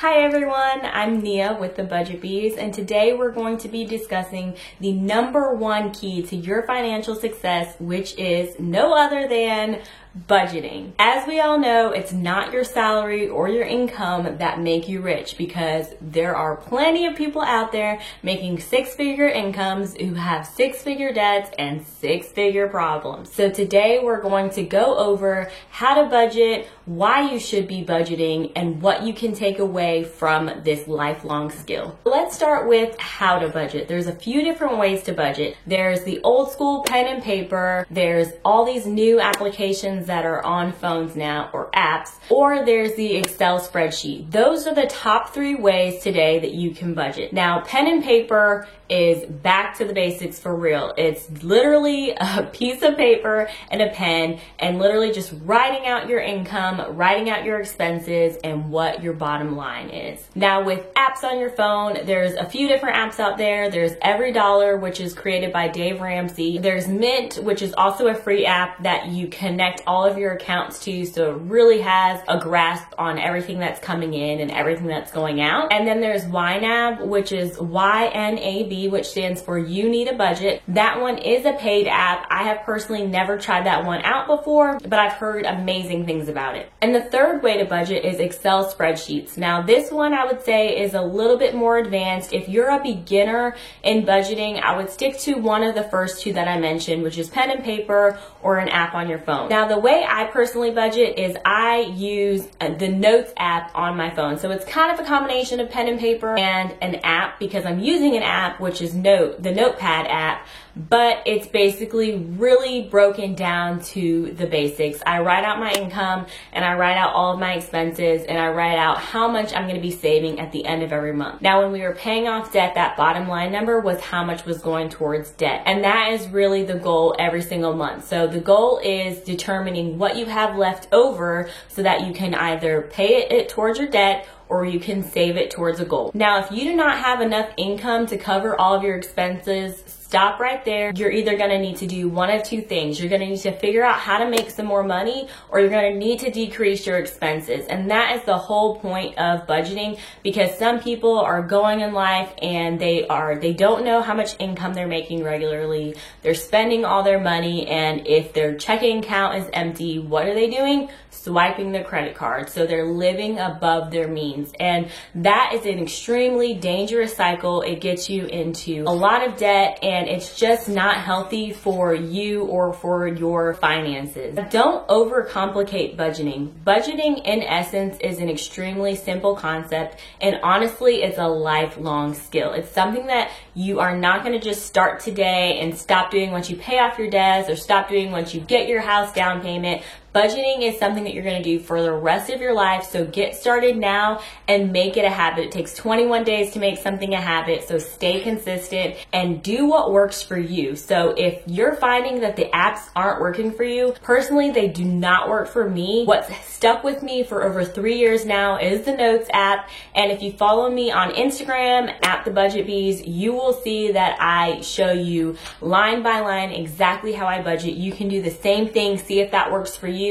Hi everyone, I'm Nia with the Budget Bees, and today we're going to be discussing the number one key to your financial success, which is no other than budgeting. As we all know, it's not your salary or your income that make you rich, because there are plenty of people out there making six-figure incomes who have six-figure debts and six-figure problems. So today we're going to go over how to budget, why you should be budgeting, and what you can take away from this lifelong skill. Let's start with how to budget. There's a few different ways to budget. There's the old school pen and paper, there's all these new applications that are on phones now, or apps, or there's the Excel spreadsheet. Those are the top three ways today that you can budget. Now, pen and paper is back to the basics for real. It's literally a piece of paper and a pen, and literally just writing out your income, writing out your expenses, and what your bottom line is. Now, with apps on your phone, there's a few different apps out there. There's EveryDollar, which is created by Dave Ramsey. There's Mint, which is also a free app that you connect all of your accounts to, so it really has a grasp on everything that's coming in and everything that's going out. And then there's YNAB, which is YNAB, which stands for You Need a Budget. That one is a paid app. I have personally never tried that one out before, but I've heard amazing things about it. And the third way to budget is Excel spreadsheets. Now, this one I would say is a little bit more advanced. If you're a beginner in budgeting, I would stick to one of the first two that I mentioned, which is pen and paper or an app on your phone. Now, the way I personally budget is I use the Notes app on my phone. So it's kind of a combination of pen and paper and an app, because I'm using an app, which is the Notepad app, but it's basically really broken down to the basics. I write out my income, and I write out all of my expenses, and I write out how much I'm going to be saving at the end of every month. Now, when we were paying off debt, that bottom line number was how much was going towards debt, and that is really the goal every single month. So the goal is determining what you have left over so that you can either pay it towards your debt, or you can save it towards a goal. Now, if you do not have enough income to cover all of your expenses, stop right there. You're either gonna need to do one of two things. You're gonna need to figure out how to make some more money, or you're gonna need to decrease your expenses. And that is the whole point of budgeting, because some people are going in life and they don't know how much income they're making regularly. They're spending all their money, and if their checking account is empty, what are they doing? Swiping their credit card. So they're living above their means. And that is an extremely dangerous cycle. It gets you into a lot of debt, and it's just not healthy for you or for your finances. Don't overcomplicate budgeting. Budgeting, in essence, is an extremely simple concept, and honestly, it's a lifelong skill. It's something that you are not going to just start today and stop doing once you pay off your debts, or stop doing once you get your house down payment. Budgeting is something that you're going to do for the rest of your life, so get started now and make it a habit. It takes 21 days to make something a habit, so stay consistent and do what works for you. So if you're finding that the apps aren't working for you, personally, they do not work for me. What's stuck with me for over 3 years now is the Notes app, and if you follow me on Instagram at The Budget Bees, you will see that I show you line by line exactly how I budget. You can do the same thing, see if that works for you.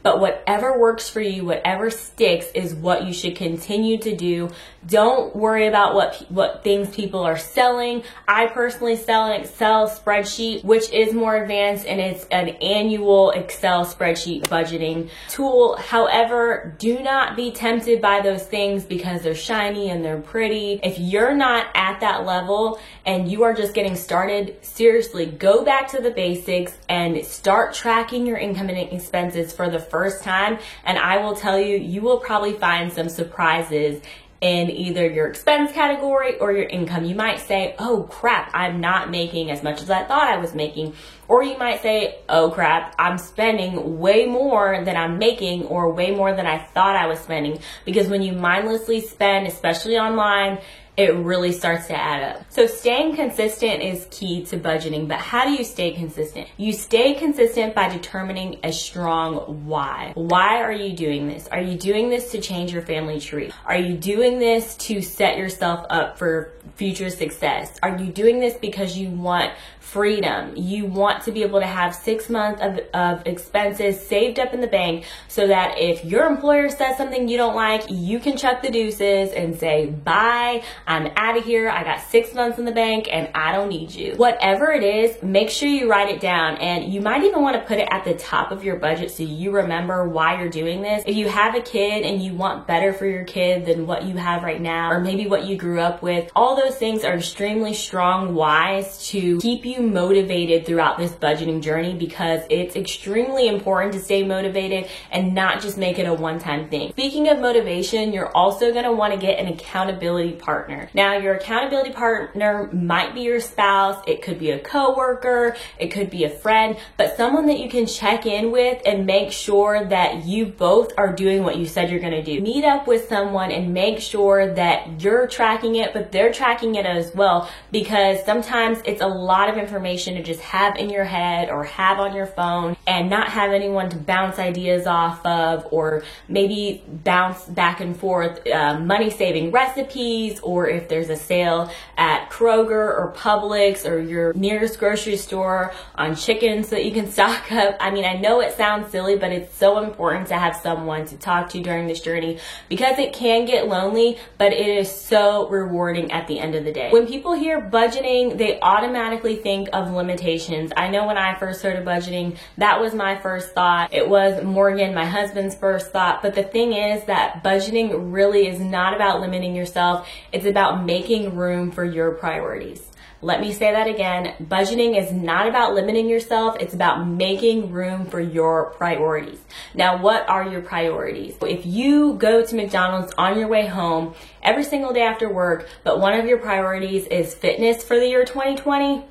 But whatever works for you, whatever sticks, is what you should continue to do. Don't worry about what things people are selling. I personally sell an Excel spreadsheet, which is more advanced, and it's an annual Excel spreadsheet budgeting tool. However, do not be tempted by those things because they're shiny and they're pretty. If you're not at that level and you are just getting started, seriously, go back to the basics and start tracking your income and expenses for the first time, and I will tell you, you will probably find some surprises in either your expense category or your income. You might say, oh crap, I'm not making as much as I thought I was making. Or you might say, oh crap, I'm spending way more than I'm making, or way more than I thought I was spending. Because when you mindlessly spend, especially online, it really starts to add up. So staying consistent is key to budgeting, but how do you stay consistent? You stay consistent by determining a strong why. Why are you doing this? Are you doing this to change your family tree? Are you doing this to set yourself up for future success? Are you doing this because you want freedom? You want to be able to have 6 months of expenses saved up in the bank so that if your employer says something you don't like, you can chuck the deuces and say, bye, I'm out of here. I got 6 months in the bank and I don't need you. Whatever it is, make sure you write it down, and you might even want to put it at the top of your budget so you remember why you're doing this. If you have a kid and you want better for your kid than what you have right now, or maybe what you grew up with, all those things are extremely strong whys to keep you motivated throughout this budgeting journey, because it's extremely important to stay motivated and not just make it a one-time thing. Speaking of motivation, you're also going to want to get an accountability partner. Now, your accountability partner might be your spouse, it could be a coworker, it could be a friend, but someone that you can check in with and make sure that you both are doing what you said you're going to do. Meet up with someone and make sure that you're tracking it, but they're tracking it as well, because sometimes it's a lot of information to just have in your head or have on your phone and not have anyone to bounce ideas off of, or maybe bounce back and forth money saving recipes, or if there's a sale at Kroger or Publix or your nearest grocery store on chicken so that you can stock up. I mean, I know it sounds silly, but it's so important to have someone to talk to during this journey, because it can get lonely, but it is so rewarding at the end of the day. When people hear budgeting, they automatically think of limitations. I know when I first heard of budgeting, that was my first thought. It was Morgan, my husband's first thought. But the thing is that budgeting really is not about limiting yourself. It's about making room for your priorities. Let me say that again. Budgeting is not about limiting yourself. It's about making room for your priorities. Now, what are your priorities? If you go to McDonald's on your way home every single day after work, but one of your priorities is fitness for the year 2020,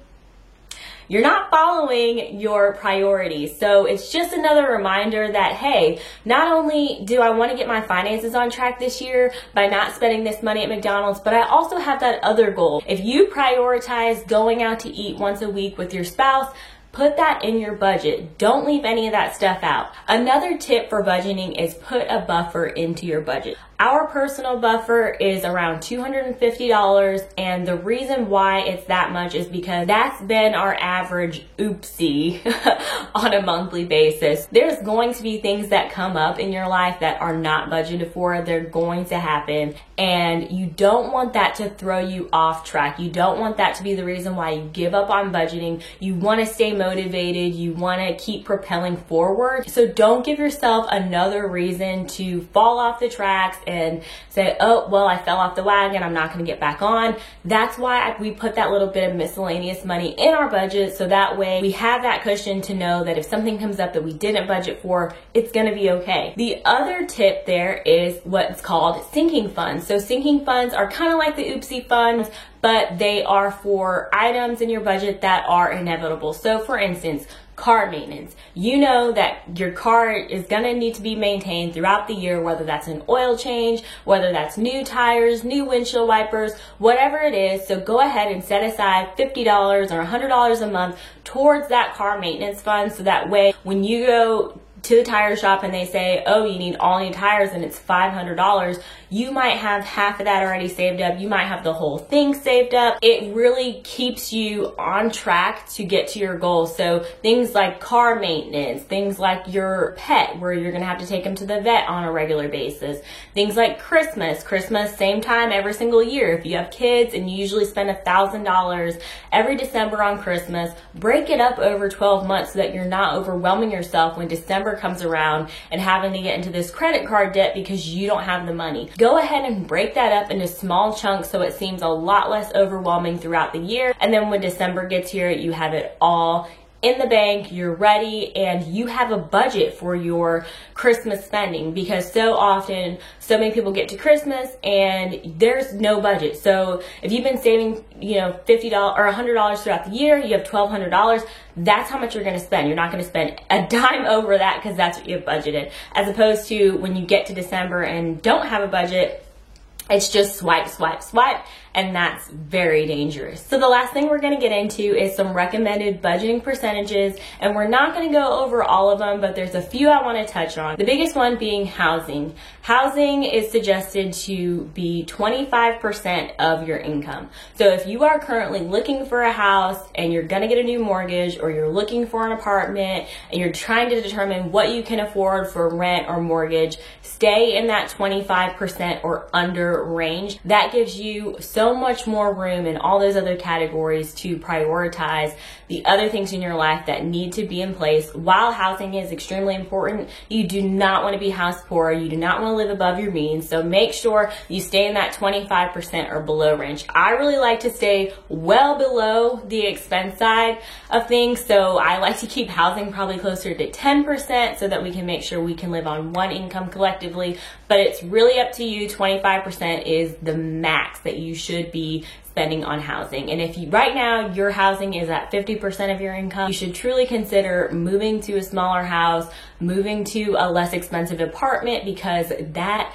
you're not following your priorities. So it's just another reminder that, hey, not only do I want to get my finances on track this year by not spending this money at McDonald's, but I also have that other goal. If you prioritize going out to eat once a week with your spouse, put that in your budget. Don't leave any of that stuff out. Another tip for budgeting is put a buffer into your budget. Our personal buffer is around $250, and the reason why it's that much is because that's been our average oopsie on a monthly basis. There's going to be things that come up in your life that are not budgeted for. They're going to happen, and you don't want that to throw you off track. You don't want that to be the reason why you give up on budgeting. You want to stay motivated. You want to keep propelling forward. So don't give yourself another reason to fall off the tracks and say, oh, well, I fell off the wagon, I'm not going to get back on. That's why we put that little bit of miscellaneous money in our budget, so that way we have that cushion to know that if something comes up that we didn't budget for, it's going to be okay. The other tip there is what's called sinking funds. So sinking funds are kind of like the oopsie funds, but they are for items in your budget that are inevitable. So for instance, car maintenance. You know that your car is going to need to be maintained throughout the year, whether that's an oil change, whether that's new tires, new windshield wipers, whatever it is. So go ahead and set aside $50 or $100 a month towards that car maintenance fund, so that way when you go to the tire shop and they say, oh, you need all new tires and it's $500, you might have half of that already saved up. You might have the whole thing saved up. It really keeps you on track to get to your goals. So things like car maintenance, things like your pet, where you're gonna have to take them to the vet on a regular basis. Things like Christmas, same time every single year. If you have kids and you usually spend $1,000 every December on Christmas, break it up over 12 months so that you're not overwhelming yourself when December comes around and having to get into this credit card debt because you don't have the money. Go ahead and break that up into small chunks so it seems a lot less overwhelming throughout the year. And then when December gets here, you have it all in the bank, you're ready, and you have a budget for your Christmas spending, because so often, so many people get to Christmas and there's no budget. So if you've been saving, $50 or $100 throughout the year, you have $1,200, that's how much you're going to spend. You're not going to spend a dime over that because that's what you have budgeted, as opposed to when you get to December and don't have a budget, It's just swipe, swipe, swipe, and that's very dangerous. So the last thing we're gonna get into is some recommended budgeting percentages, and we're not gonna go over all of them, but there's a few I wanna touch on. The biggest one being housing. Housing is suggested to be 25% of your income. So if you are currently looking for a house and you're gonna get a new mortgage, or you're looking for an apartment and you're trying to determine what you can afford for rent or mortgage, stay in that 25% or under range. That gives you so much more room in all those other categories to prioritize the other things in your life that need to be in place. While housing is extremely important, you do not want to be house poor. You do not want to live above your means. So make sure you stay in that 25% or below range. I really like to stay well below the expense side of things. So I like to keep housing probably closer to 10% so that we can make sure we can live on one income collectively. But it's really up to you. 25% is the max that you should be spending on housing. And if you, right now your housing is at 50% of your income, you should truly consider moving to a smaller house, moving to a less expensive apartment, because that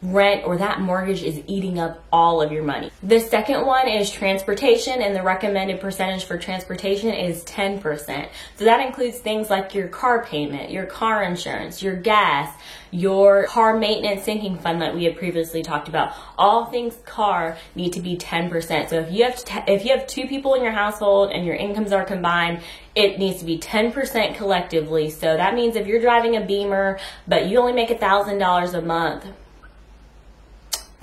rent or that mortgage is eating up all of your money. The second one is transportation, and the recommended percentage for transportation is 10%. So that includes things like your car payment, your car insurance, your gas, your car maintenance sinking fund that we had previously talked about. All things car need to be 10%. So if you have two people in your household and your incomes are combined, it needs to be 10% collectively. So that means if you're driving a Beamer but you only make $1,000 a month,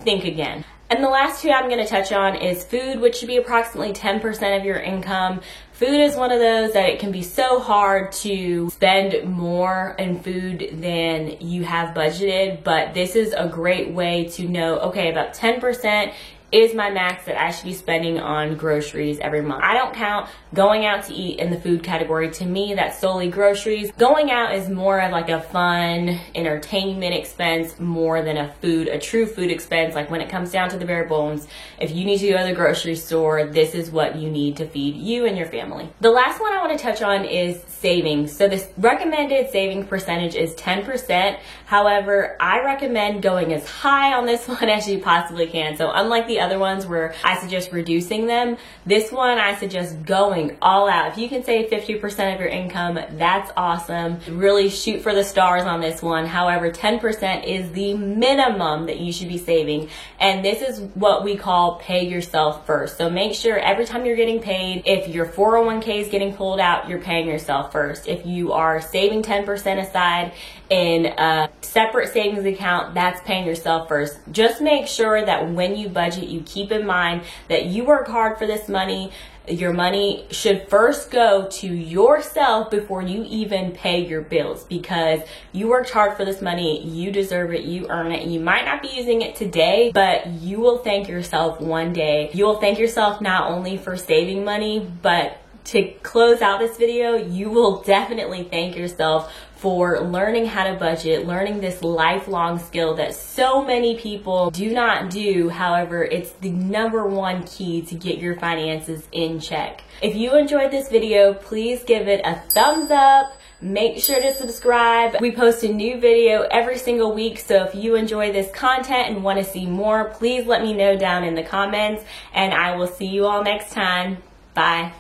think again. And the last two I'm going to touch on is food, which should be approximately 10% of your income. Food is one of those that it can be so hard to spend more in food than you have budgeted, but this is a great way to know, okay, about 10% is my max that I should be spending on groceries every month. I don't count going out to eat in the food category. To me, that's solely groceries. Going out is more of like a fun, entertainment expense more than a true food expense. Like when it comes down to the bare bones, if you need to go to the grocery store, this is what you need to feed you and your family. The last one I want to touch on is savings. So this recommended saving percentage is 10%. However, I recommend going as high on this one as you possibly can. So unlike the other ones where I suggest reducing them, this one I suggest going all out. If you can save 50% of your income, that's awesome. Really shoot for the stars on this one. However, 10% is the minimum that you should be saving. And this is what we call pay yourself first. So make sure every time you're getting paid, if your 401k is getting pulled out, you're paying yourself first. If you are saving 10% aside in a separate savings account, that's paying yourself first. Just make sure that when you budget, you keep in mind that you work hard for this money. Your money should first go to yourself before you even pay your bills, because you worked hard for this money. You deserve it. You earn it. You might not be using it today, but you will thank yourself one day. You will thank yourself not only for saving money, but to close out this video, you will definitely thank yourself for learning how to budget, learning this lifelong skill that so many people do not do. However, it's the #1 key to get your finances in check. If you enjoyed this video, please give it a thumbs up. Make sure to subscribe. We post a new video every single week, so if you enjoy this content and want to see more, please let me know down in the comments, and I will see you all next time. Bye.